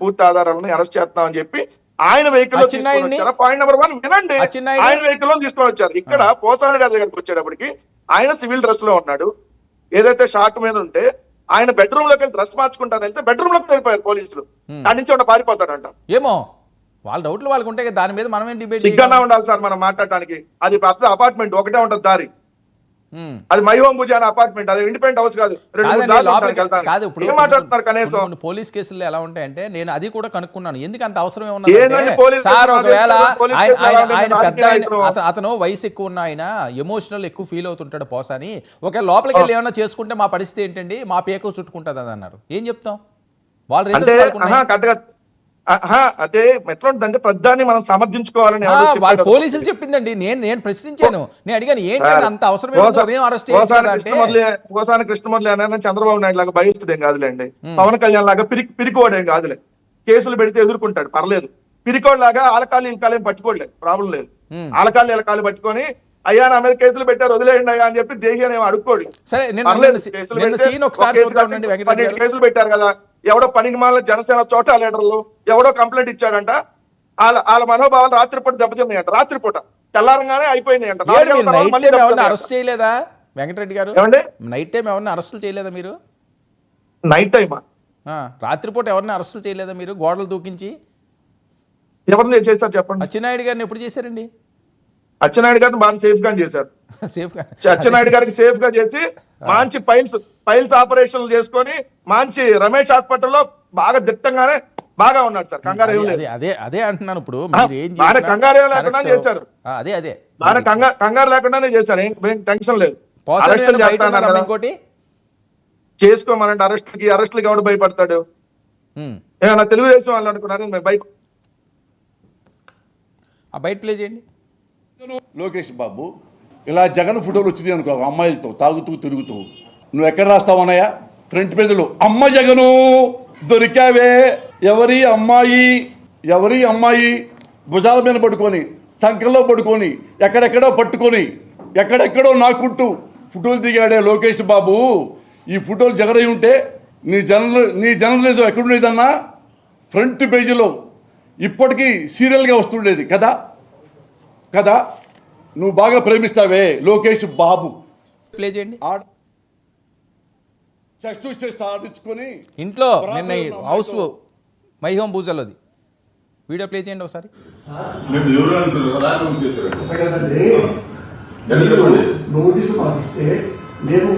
పూర్తి ఆధారాలను అరెస్ట్ చేస్తామని చెప్పి ఆయన వెహికల్ లో తీసుకొని వచ్చారా? పాయింట్ నెంబర్ 1 వినండి. ఆయన వెహికల్ లో తీసుకొని వచ్చారు. ఇక్కడ పోసాని గారి దగ్గరికి వచ్చేటప్పటికి ఆయన సివిల్ డ్రెస్ లో ఉన్నాడు. ఏదైతే షార్ట్ మీద ఉంటే ఆయన బెడ్రూమ్ లోకి వెళ్ళి డ్రెస్ మార్చుకుంటారు వెళ్తే బెడ్రూమ్ లోకి వెళ్ళిపోయారు పోలీసులు. దాని నుంచి ఉన్న పారిపోతాడంట. ఏమో వాళ్ళ డౌట్లు వాళ్ళకు ఉంటాయి. దాని మీద మనం ఏం డిబేట్ సిగ్గా ఉండాలి సార్ మనం మాట్లాడటానికి. అది అపార్ట్మెంట్ ఒకటే ఉంటది దారి. అది మై హోమ్ భుజాన అపార్ట్మెంట్. అది ఇండిపెండెంట్ హౌస్ కాదు. ఏం మాట్లాడుతున్నారు? కనీసం పోలీస్ కేసుల్లో ఎలా ఉంటాయంటే నేను అది కూడా కనుక్కున్నాను. ఎందుకు అంత అవసరం ఏమన్నా సార్, ఒకవేళ ఆయన పెద్ద అతను వయసు ఎక్కువ ఉన్న ఆయన ఎమోషనల్ ఎక్కువ ఫీల్ అవుతుంటాడు పోసాని. ఒకవేళ లోపలికి వెళ్ళి ఏమన్నా చేసుకుంటే మా పరిస్థితి ఏంటండి, మా పేక చుట్టుకుంటుంది అని అన్నారు. ఏం చెప్తాం? వాళ్ళు అదే ఎట్లా ఉంటుందంటే ప్రధాన్ని మనం సమర్థించుకోవాలని పోలీసులు చెప్పిందండి. నేను ప్రశ్నించాను, నేను అడిగాను ఏంటంటే అంత అవసరం పోసాని కృష్ణమురళి అనే చంద్రబాబు నాయుడు లాగా భయస్తుడేం కాదులేండి, పవన్ కళ్యాణ్ లాగా పిరికోడేం కాదులే. కేసులు పెడితే ఎదుర్కొంటాడు, పర్లేదు. పిరికోడ్ లాగా ఆలకాలు ఇలకాలు పట్టుకోలేదు, ప్రాబ్లం లేదు. ఆలకాలు ఇలకాలు పట్టుకొని అయ్యా నా మీద కేసులు పెట్టారు వదిలేయండి అయ్యా అని చెప్పి దేహి అనేవి అడుక్కోడు. కేసులు పెట్టారు కదా, ఎవడో పనికి మాల జనసేన చోటా లీడర్లు ఎవడో కంప్లైంట్ ఇచ్చాడంట. వాళ్ళ మనోభావాలు రాత్రిపూట దెబ్బతిన్నాయంట. రాత్రిపూట తెల్లారంగానే అయిపోయింది అంట. అరెస్ట్ చేయలేదా వెంకటరెడ్డి గారు? నైట్ టైం ఎవరిని అరెస్టులు చేయలేదా మీరు? నైట్ టైమా? రాత్రిపూట ఎవరిని అరెస్టులు చేయలేదా మీరు? గోడలు దూకించి ఎవరిని చేశారు చెప్పండి? అచ్చెన్నాయుడు గారిని ఎప్పుడు చేశారండి? అచ్చెన్నాయుడు గారిని బాగా సేఫ్ గా చేశారు. అచ్చెన్నాయుడు గారికి సేఫ్ గా చేసి మంచి పైల్స్ ఆపరేషన్లు చేసుకొని మంచి రమేష్ హాస్పిటల్లో బాగా దిట్టంగానే బాగా ఉన్నాడు సార్. కంగారు ఏం లేదు. అదే అంటున్నాను. ఇప్పుడు కంగారు ఏం లేకుండా చేశారు. కంగారు లేకుండానే చేశారు. ఏం టెన్షన్ లేదు. ఇంకోటి చేసుకోమనండి. అరెస్ట్లకి ఎవడు భయపడతాడు? ఏమన్నా తెలుగుదేశం వాళ్ళు అనుకున్నారు బయట ప్లే చేయండి. లోకేష్ బాబు ఇలా జగన్ ఫోటోలు వచ్చినాయి అనుకో, అమ్మాయిలతో తాగుతూ తిరుగుతూ, నువ్వు ఎక్కడ రాస్తావన్నయ్యా? ఫ్రంట్ పేజీలో అమ్మ జగను దొరికావే, ఎవరి అమ్మాయి భుజాల మీద పడుకొని, సంఖ్యలో పడుకొని, ఎక్కడెక్కడో పట్టుకొని, ఎక్కడెక్కడో నాకుంటూ ఫోటోలు దిగాడే లోకేష్ బాబు. ఈ ఫోటోలు జగన్ అయి ఉంటే నీ జర్నలిజం ఎక్కడుండేదన్నా? ఫ్రంట్ పేజీలో ఇప్పటికీ సీరియల్గా వస్తుండేది కదా. నువ్వు బాగా ప్రేమిస్తావే లోకేష్ బాబు. ప్లే చేయండి. ఆడించుకొని ఇంట్లో నిన్న హౌస్ మై హోమ్ భూజల్లోది వీడియో ప్లే చేయండి ఒకసారి. నోటీసు పంపిస్తే నేను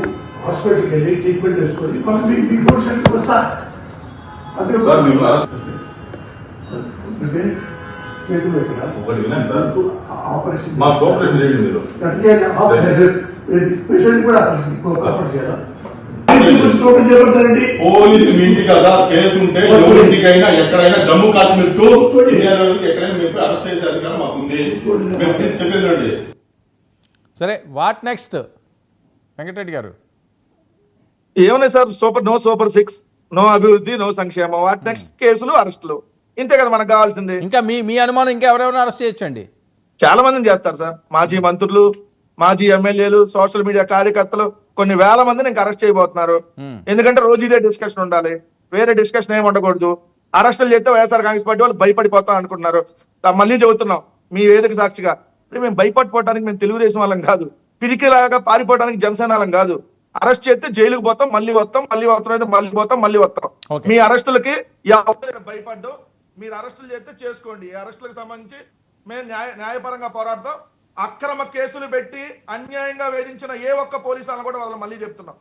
హాస్పిటల్కి వెళ్ళి ట్రీట్మెంట్ చేసుకొని వస్తా. చేతులు ఆపరేషన్ పేషెంట్ కూడా ఆపరేషన్ చేయాలా? పోలీసు మీ ఇంటి కదా కేసు ఉంటే ఎవరింటికైనా ఎక్కడైనా జమ్మూ కాశ్మీర్ టు ఎక్కడైనా మీరు అరెస్ట్ చేసే అధికారం మాకుంది. చెప్పేదండి. సరే, వాట్ నెక్స్ట్ వెంకటరెడ్డి గారు? ఏమన్నాయి సార్? సూపర్ 6, నో అభివృద్ధి, నో సంక్షేమం. What next? కేసులు, అరెస్టులు. ఇంతే కదా మనకు కావాల్సింది. ఇంకా మీ అనుమానం ఇంకా ఎవరెవరైనా అరెస్ట్ చేయొచ్చండి? చాలా మందిని చేస్తారు సార్. మాజీ మంత్రులు, మాజీ ఎమ్మెల్యేలు, సోషల్ మీడియా కార్యకర్తలు కొన్ని వేల మందిని ఇంకా అరెస్ట్ చేయబోతున్నారు. ఎందుకంటే రోజు ఇదే డిస్కషన్ ఉండాలి, వేరే డిస్కషన్ ఏమి ఉండకూడదు. అరెస్టులు చేస్తే వైఎస్ఆర్ కాంగ్రెస్ పార్టీ వాళ్ళు భయపడిపోతాం అనుకుంటున్నారు. మళ్ళీ చెబుతున్నాం మీ వేదిక సాక్షిగా, మేము భయపడిపోవడానికి మేము తెలుగుదేశం వాళ్ళం కాదు, పిరికిలాగా పారిపోవడానికి జనసేన వాళ్ళం కాదు. అరెస్ట్ చేస్తే జైలుకు పోతాం, మళ్ళీ వస్తాం, మళ్ళీ వస్తాం. మీ అరెస్టులకి భయపడ్డాం. మీరు అరెస్టులు చేస్తే చేసుకోండి. ఈ అరెస్టులకు సంబంధించి మేము న్యాయపరంగా పోరాడతాం. అక్రమ కేసులు పెట్టి అన్యాయంగా వేధించిన ఏ ఒక్క పోలీసు వాళ్ళని కూడా వాళ్ళని మళ్ళీ చెప్తున్నాం.